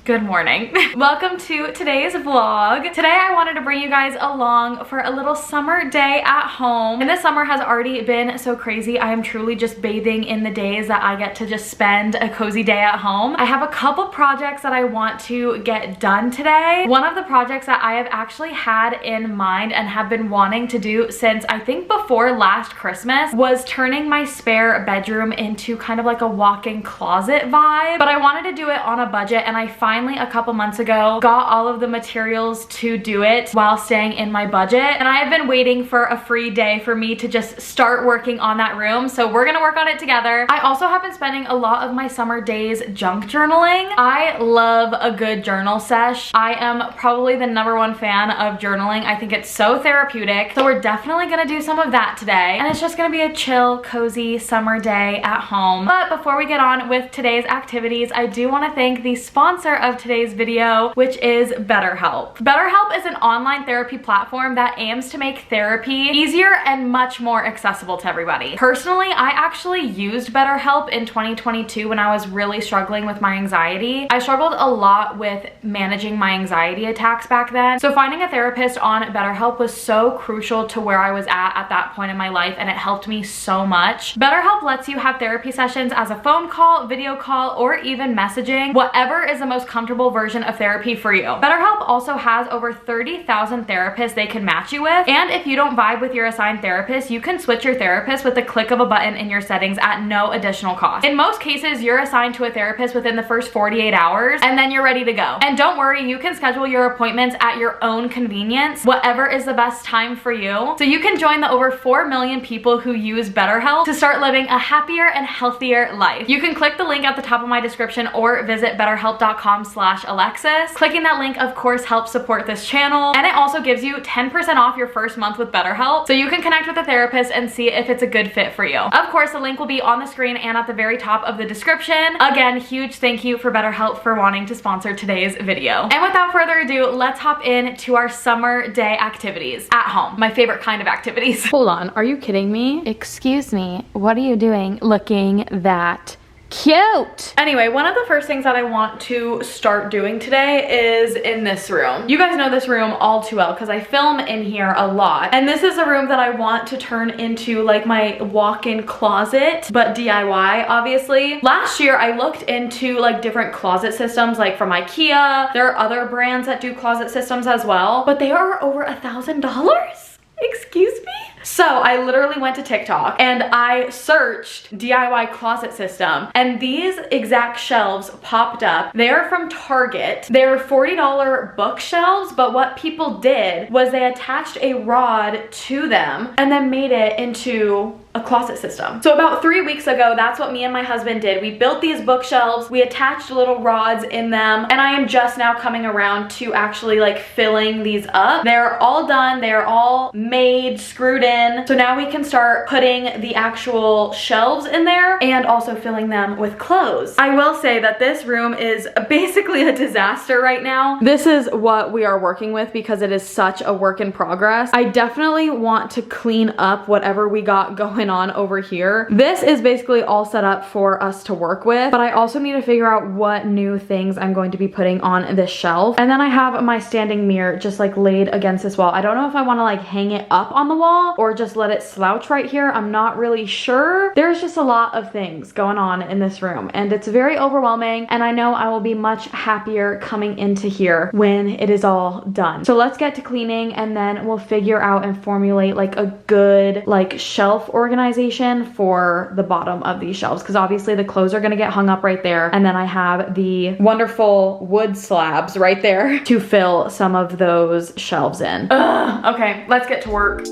Good morning. Welcome to today's vlog. Today I wanted to bring you guys along for a little summer day at home. And this summer has already been so crazy. I am truly just bathing in the days that I get to just spend a cozy day at home. I have a couple projects that I want to get done today. One of the projects that I have actually had in mind and have been wanting to do since I think before last Christmas was turning my spare bedroom into kind of like a walk-in closet vibe. But I wanted to do it on a budget, and I finally a couple months ago got all of the materials to do it while staying in my budget, and I have been waiting for a free day for me to just start working on that room, so we're gonna work on it together. I also have been spending a lot of my summer days junk journaling. I love a good journal sesh. I am probably the #1 fan of journaling. I think it's so therapeutic, so we're definitely gonna do some of that today, and it's just gonna be a chill, cozy summer day at home. But before we get on with today's activities, I do want to thank the sponsor of today's video, which is BetterHelp. BetterHelp is an online therapy platform that aims to make therapy easier and much more accessible to everybody. Personally, I actually used BetterHelp in 2022 when I was really struggling with my anxiety. I struggled a lot with managing my anxiety attacks back then, so finding a therapist on BetterHelp was so crucial to where I was at that point in my life, and it helped me so much. BetterHelp lets you have therapy sessions as a phone call, video call, or even messaging, whatever is the most comfortable version of therapy for you. BetterHelp also has over 30,000 therapists they can match you with, and if you don't vibe with your assigned therapist, you can switch your therapist with the click of a button in your settings at no additional cost. In most cases, you're assigned to a therapist within the first 48 hours, and then you're ready to go. And don't worry, you can schedule your appointments at your own convenience, whatever is the best time for you. So you can join the over 4 million people who use BetterHelp to start living a happier and healthier life. You can click the link at the top of my description or visit betterhelp.com/alecksis. Clicking that link, of course, helps support this channel, and it also gives you 10% off your first month with BetterHelp, so you can connect with a therapist and see if it's a good fit for you. Of course, the link will be on the screen and at the very top of the description. Again, huge thank you for BetterHelp for wanting to sponsor today's video. And without further ado, let's hop into our summer day activities at home. My favorite kind of activities. Hold on, are you kidding me? Excuse me, what are you doing looking that cute? Anyway, one of the first things that I want to start doing today is in this room. You guys know this room all too well because I film in here a lot. And this is a room that I want to turn into like my walk-in closet, but DIY, obviously. Last year, I looked into like different closet systems, like from IKEA. There are other brands that do closet systems as well, but they are over $1,000. Excuse me? So I literally went to TikTok and I searched DIY closet system, and these exact shelves popped up. They're from Target. They're $40 bookshelves, but what people did was they attached a rod to them and then made it into a closet system. So about 3 weeks ago, that's what me and my husband did. We built these bookshelves, we attached little rods in them, and I am just now coming around to actually like filling these up. They're all done, they're all made, screwed in. So now we can start putting the actual shelves in there and also filling them with clothes. I will say that this room is basically a disaster right now. This is what we are working with because it is such a work in progress. I definitely want to clean up whatever we got going on over here. This is basically all set up for us to work with, but I also need to figure out what new things I'm going to be putting on this shelf. And then I have my standing mirror just like laid against this wall. I don't know if I want to like hang it up on the wall or just let it slouch right here. I'm not really sure. There's just a lot of things going on in this room, and it's very overwhelming, and I know I will be much happier coming into here when it is all done. So let's get to cleaning, and then we'll figure out and formulate like a good like shelf organization for the bottom of these shelves, because obviously the clothes are going to get hung up right there, and then I have the wonderful wood slabs right there to fill some of those shelves in. Ugh. Okay, let's get to work.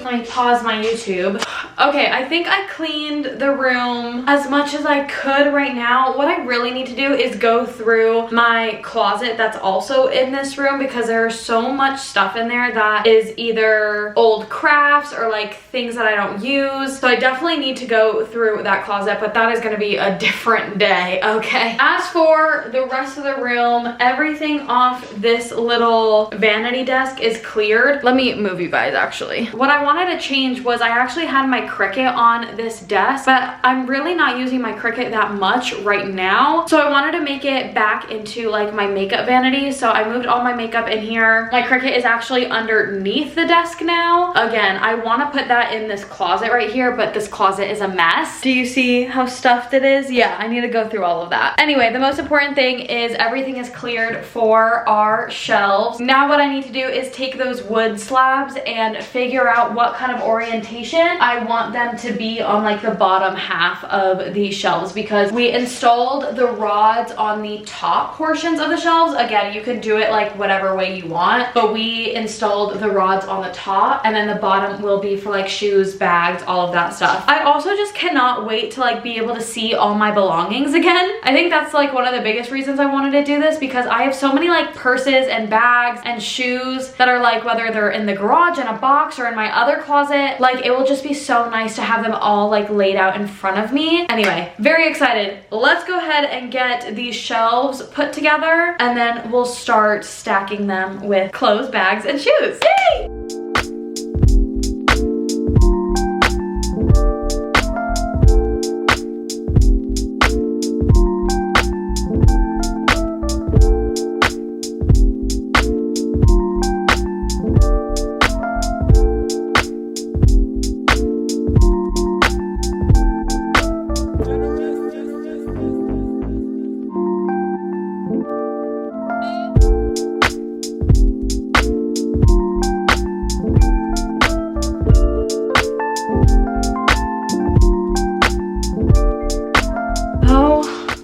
Let me pause my YouTube. Okay, I think I cleaned the room as much as I could right now. What I really need to do is go through my closet that's also in this room because there's so much stuff in there that is either old crafts or like things that I don't use. So I definitely need to go through that closet, but that is gonna be a different day, okay? As for the rest of the room, everything off this little vanity desk is cleared. Let me move you guys actually. What I wanted to change was I actually had my Cricut on this desk, but I'm really not using my Cricut that much right now. So I wanted to make it back into like my makeup vanity. So I moved all my makeup in here. My Cricut is actually underneath the desk now. Again, I want to put that in this closet right here, but this closet is a mess. Do you see how stuffed it is? Yeah, I need to go through all of that. Anyway, the most important thing is everything is cleared for our shelves. Now what I need to do is take those wood slabs and figure out what kind of orientation I want them to be on like the bottom half of these shelves, because we installed the rods on the top portions of the shelves. Again, you can do it like whatever way you want, but we installed the rods on the top, and then the bottom will be for like shoes, bags, all of that stuff. I also just cannot wait to like be able to see all my belongings again. I think that's like one of the biggest reasons I wanted to do this, because I have so many like purses and bags and shoes that are like, whether they're in the garage in a box or in my other closet, like it will just be so nice to have them all like laid out in front of me. Anyway, very excited. Let's go ahead and get these shelves put together, and then we'll start stacking them with clothes, bags, and shoes. Yay!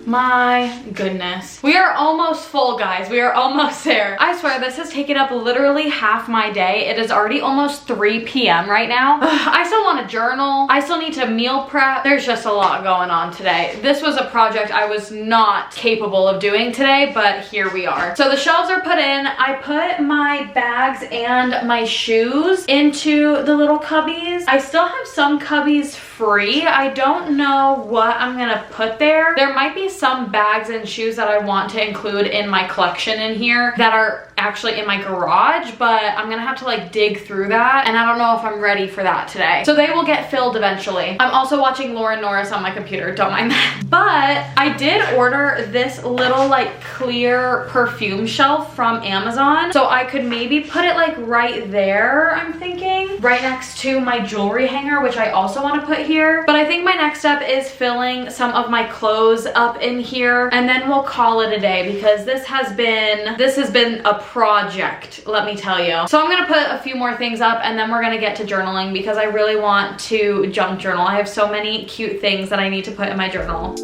My goodness. We are almost full, guys. We are almost there. I swear this has taken up literally half my day. It is already almost 3 p.m. right now. I still want to journal. I still need to meal prep. There's just a lot going on today. This was a project I was not capable of doing today, but here we are. So the shelves are put in. I put my bags and my shoes into the little cubbies. I still have some cubbies free. I don't know what I'm gonna put there. There might be some bags and shoes that I want to include in my collection in here that are actually in my garage, but I'm gonna have to like dig through that, and I don't know if I'm ready for that today. So they will get filled eventually. I'm also watching Lauren Norris on my computer, don't mind that. But I did order this little like clear perfume shelf from Amazon, so I could maybe put it like right there, I'm thinking, right next to my jewelry hanger, which I also want to put here. But I think my next step is filling some of my clothes up in here, and then we'll call it a day, because this has been a project, let me tell you. So I'm gonna put a few more things up, and then we're gonna get to journaling, because I really want to junk journal. I have so many cute things that I need to put in my journal.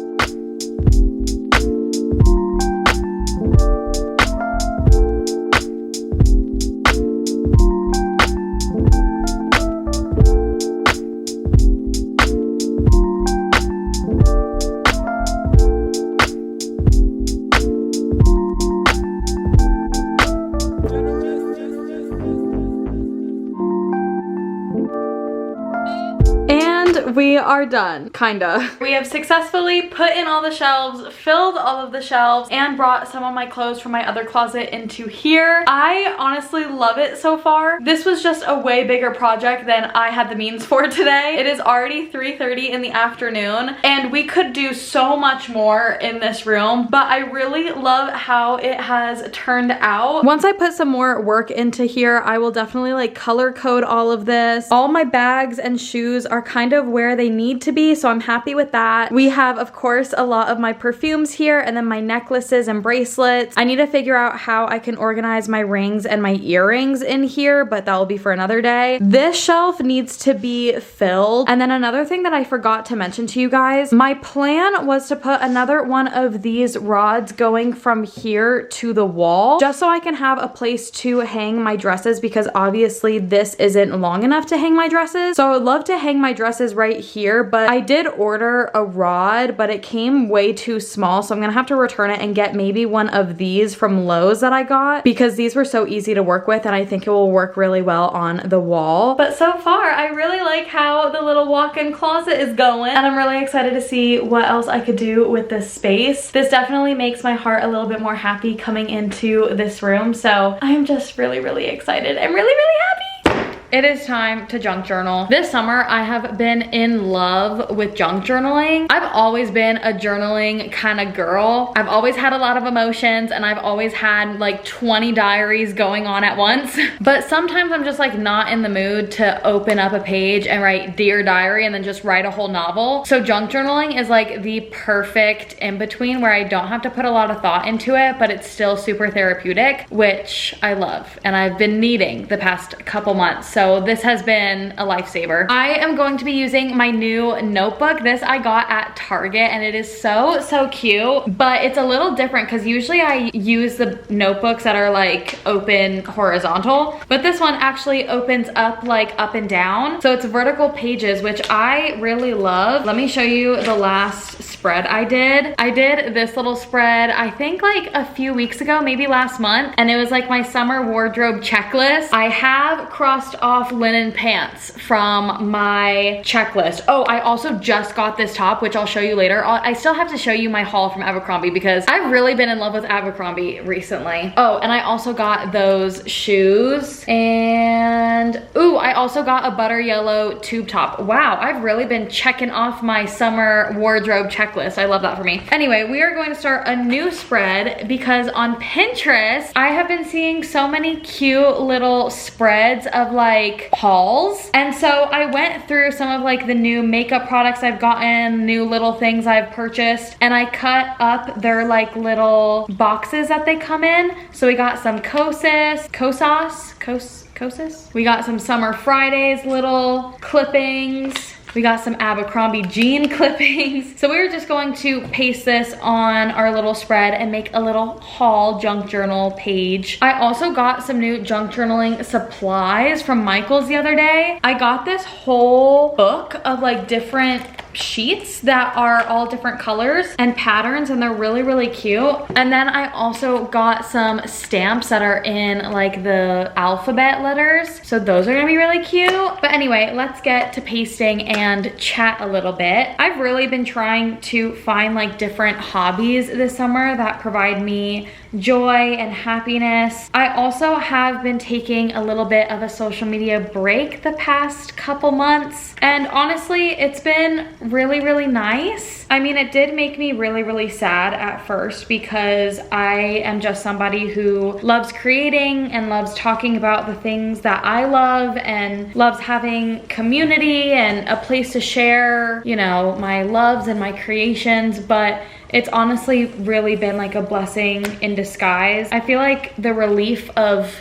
We are done, kinda. We have successfully put in all the shelves, filled all of the shelves, and brought some of my clothes from my other closet into here. I honestly love it so far. This was just a way bigger project than I had the means for today. It is already 3:30 in the afternoon, and we could do so much more in this room, but I really love how it has turned out. Once I put some more work into here, I will definitely like color code all of this. All my bags and shoes are kind of where they need to be, so I'm happy with that. We have, of course, a lot of my perfumes here, and then my necklaces and bracelets. I need to figure out how I can organize my rings and my earrings in here, but that will be for another day. This shelf needs to be filled. And then another thing that I forgot to mention to you guys, my plan was to put another one of these rods going from here to the wall, just so I can have a place to hang my dresses, because obviously this isn't long enough to hang my dresses. So I would love to hang my dresses right right here, but I did order a rod, but it came way too small, so I'm gonna have to return it and get maybe one of these from Lowe's that I got, because these were so easy to work with and I think it will work really well on the wall. But so far, I really like how the little walk-in closet is going, and I'm really excited to see what else I could do with this space. This definitely makes my heart a little bit more happy coming into this room, so I'm just really, really excited. I'm really, really happy. It is time to junk journal. This summer, I have been in love with junk journaling. I've always been a journaling kind of girl. I've always had a lot of emotions and I've always had like 20 diaries going on at once. But sometimes I'm just like not in the mood to open up a page and write Dear Diary and then just write a whole novel. So junk journaling is like the perfect in-between where I don't have to put a lot of thought into it, but it's still super therapeutic, which I love. And I've been needing the past couple months. So this has been a lifesaver. I am going to be using my new notebook. This I got at Target and it is so cute, but it's a little different because usually I use the notebooks that are like open horizontal, but this one actually opens up like up and down. So it's vertical pages, which I really love. Let me show you the last spread I did. I did this little spread, I think like a few weeks ago, maybe last month, and it was like my summer wardrobe checklist. I have crossed off linen pants from my checklist. Oh, I also just got this top, which I'll show you later. I still have to show you my haul from Abercrombie because I've really been in love with Abercrombie recently. Oh, and I also got those shoes, and ooh, I also got a butter yellow tube top. Wow, I've really been checking off my summer wardrobe checklist. I love that for me. Anyway, we are going to start a new spread because on Pinterest, I have been seeing so many cute little spreads of like hauls. And so I went through some of like the new makeup products I've gotten, new little things I've purchased, and I cut up their like little boxes that they come in. So we got some Kosas. We got some Summer Fridays little clippings. We got some Abercrombie jean clippings. So we were just going to paste this on our little spread and make a little haul junk journal page. I also got some new junk journaling supplies from Michael's the other day. I got this whole book of like different sheets that are all different colors and patterns, and they're really cute. And then I also got some stamps that are in like the alphabet letters, so those are gonna be really cute. But anyway, let's get to pasting and chat a little bit. I've really been trying to find like different hobbies this summer that provide me joy and happiness. I also have been taking a little bit of a social media break the past couple months, and honestly it's been really nice. I mean, it did make me really sad at first because I am just somebody who loves creating and loves talking about the things that I love and loves having community and a place to share, you know, my loves and my creations, but it's honestly really been like a blessing in disguise. I feel like the relief of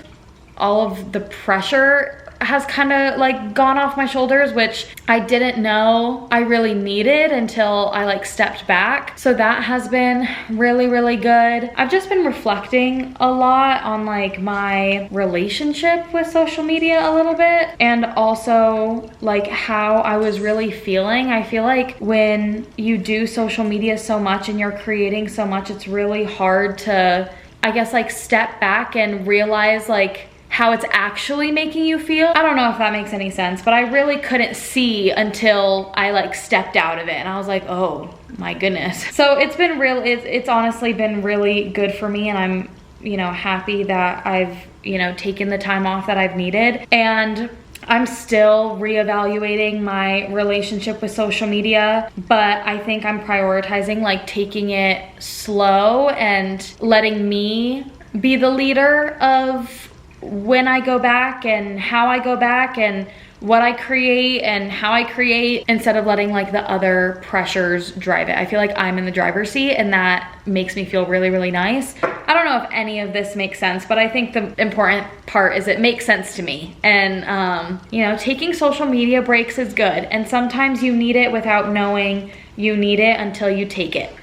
all of the pressure has kind of like gone off my shoulders, which I didn't know I really needed until I like stepped back. So that has been really good. I've just been reflecting a lot on like my relationship with social media a little bit, and also like how I was really feeling. I feel like when you do social media so much and you're creating so much, it's really hard to, I guess, like step back and realize like how it's actually making you feel. I don't know if that makes any sense, but I really couldn't see until I like stepped out of it and I was like, oh my goodness. So it's been it's honestly been really good for me, and I'm, you know, happy that I've, you know, taken the time off that I've needed. And I'm still reevaluating my relationship with social media, but I think I'm prioritizing like taking it slow and letting me be the leader of when I go back and how I go back and what I create and how I create, instead of letting like the other pressures drive it. I feel like I'm in the driver's seat, and that makes me feel really nice. I don't know if any of this makes sense, but I think the important part is it makes sense to me. And you know, taking social media breaks is good, and sometimes you need it without knowing you need it until you take it.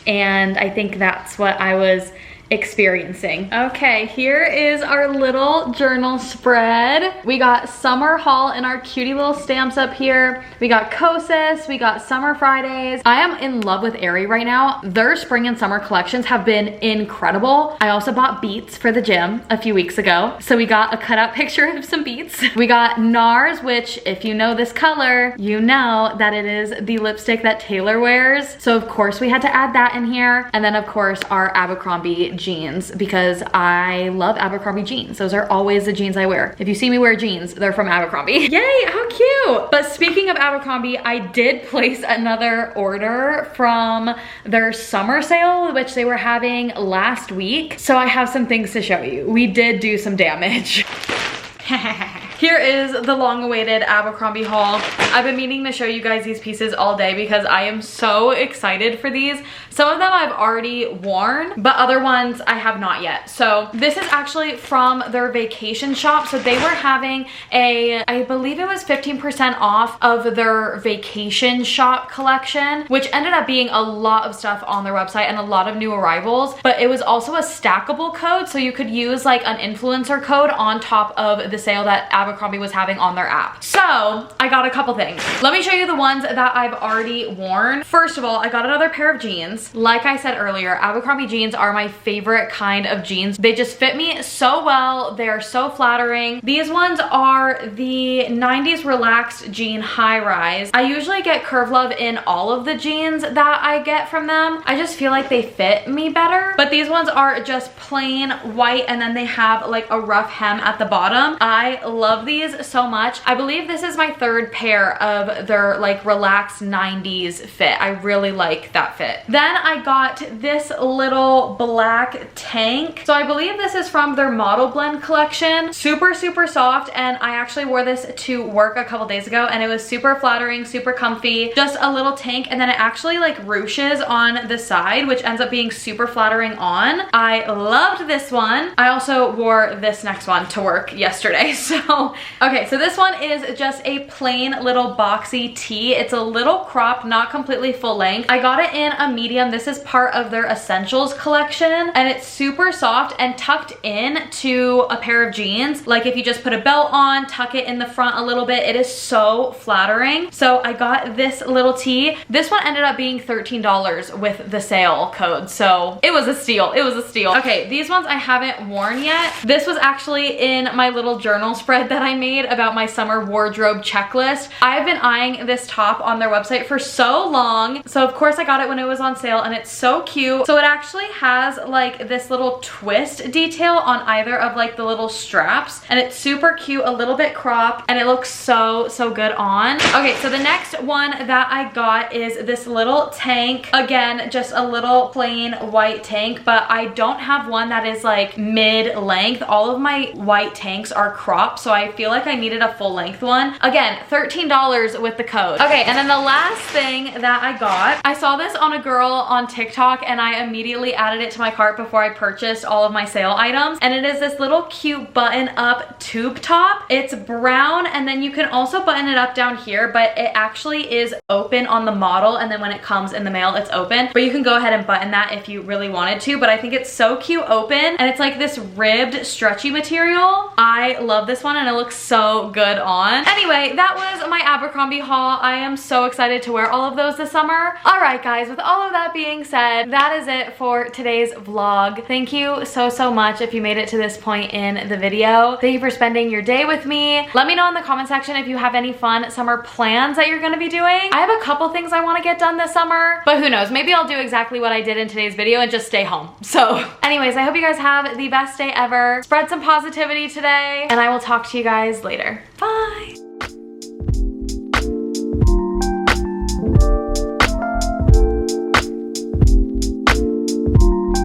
And I think that's what I was experiencing. Okay, here is our little journal spread. We got summer haul in our cutie little stamps up here. We got Kosas, we got Summer Fridays. I am in love with Aerie right now. Their spring and summer collections have been incredible. I also bought Beats for the gym a few weeks ago. So we got a cutout picture of some Beats. We got NARS, which if you know this color, you know that it is the lipstick that Taylor wears. So of course we had to add that in here. And then of course our Abercrombie jeans, because I love Abercrombie jeans. Those are always the jeans I wear. If you see me wear jeans, they're from Abercrombie. Yay, how cute. But speaking of Abercrombie, I did place another order from their summer sale, which they were having last week. So I have some things to show you. We did do some damage. Here is the long-awaited Abercrombie haul. I've been meaning to show you guys these pieces all day because I am so excited for these. Some of them I've already worn, but other ones I have not yet. So this is actually from their vacation shop. So they were having I believe it was 15% off of their vacation shop collection, which ended up being a lot of stuff on their website and a lot of new arrivals, but it was also a stackable code. So you could use like an influencer code on top of the sale that Abercrombie was having on their app. So I got a couple things. Let me show you the ones that I've already worn. First of all, I got another pair of jeans. Like I said earlier, Abercrombie jeans are my favorite kind of jeans. They just fit me so well. They're so flattering. These ones are the 90s relaxed jean high rise. I usually get Curve Love in all of the jeans that I get from them. I just feel like they fit me better. But these ones are just plain white and then they have like a rough hem at the bottom. I love these so much. I believe this is my third pair of their like relaxed 90s fit. I really like that fit. Then I got this little black tank. So I believe this is from their Model Blend collection. Super, super soft. And I actually wore this to work a couple days ago and it was super flattering, super comfy. Just a little tank and then it actually like ruches on the side, which ends up being super flattering on. I loved this one. I also wore this next one to work yesterday. So, okay, so this one is just a plain little boxy tee. It's a little crop, not completely full length. I got it in a medium. This is part of their Essentials collection and it's super soft and tucked in to a pair of jeans. Like if you just put a belt on, tuck it in the front a little bit, it is so flattering. So I got this little tee. This one ended up being $13 with the sale code. So it was a steal. It was a steal. Okay, these ones I haven't worn yet. This was actually in my little journal spread that I made about my summer wardrobe checklist. I've been eyeing this top on their website for so long. So of course I got it when it was on sale and it's so cute. So it actually has like this little twist detail on either of like the little straps and it's super cute, a little bit cropped and it looks so, so good on. Okay, so the next one that I got is this little tank. Again, just a little plain white tank, but I don't have one that is like mid-length. All of my white tanks are cropped, so I feel like I needed a full length one. Again, $13 with the code. Okay, and then the last thing that I got, I saw this on a girl on TikTok and I immediately added it to my cart before I purchased all of my sale items. And it is this little cute button up tube top. It's brown and then you can also button it up down here, but it actually is open on the model and then when it comes in the mail, it's open. But you can go ahead and button that if you really wanted to, but I think it's so cute open and it's like this ribbed stretchy material. I love this one and it looks so good on. Anyway, that was my Abercrombie haul. I am so excited to wear all of those this summer. All right, guys, with all of that being said, that is it for today's vlog. Thank you so, so much if you made it to this point in the video. Thank you for spending your day with me. Let me know in the comment section if you have any fun summer plans that you're gonna be doing. I have a couple things I wanna get done this summer, but who knows, maybe I'll do exactly what I did in today's video and just stay home. So anyways, I hope you guys have the best day ever. Spread some positivity today and I will talk to you guys later. Bye.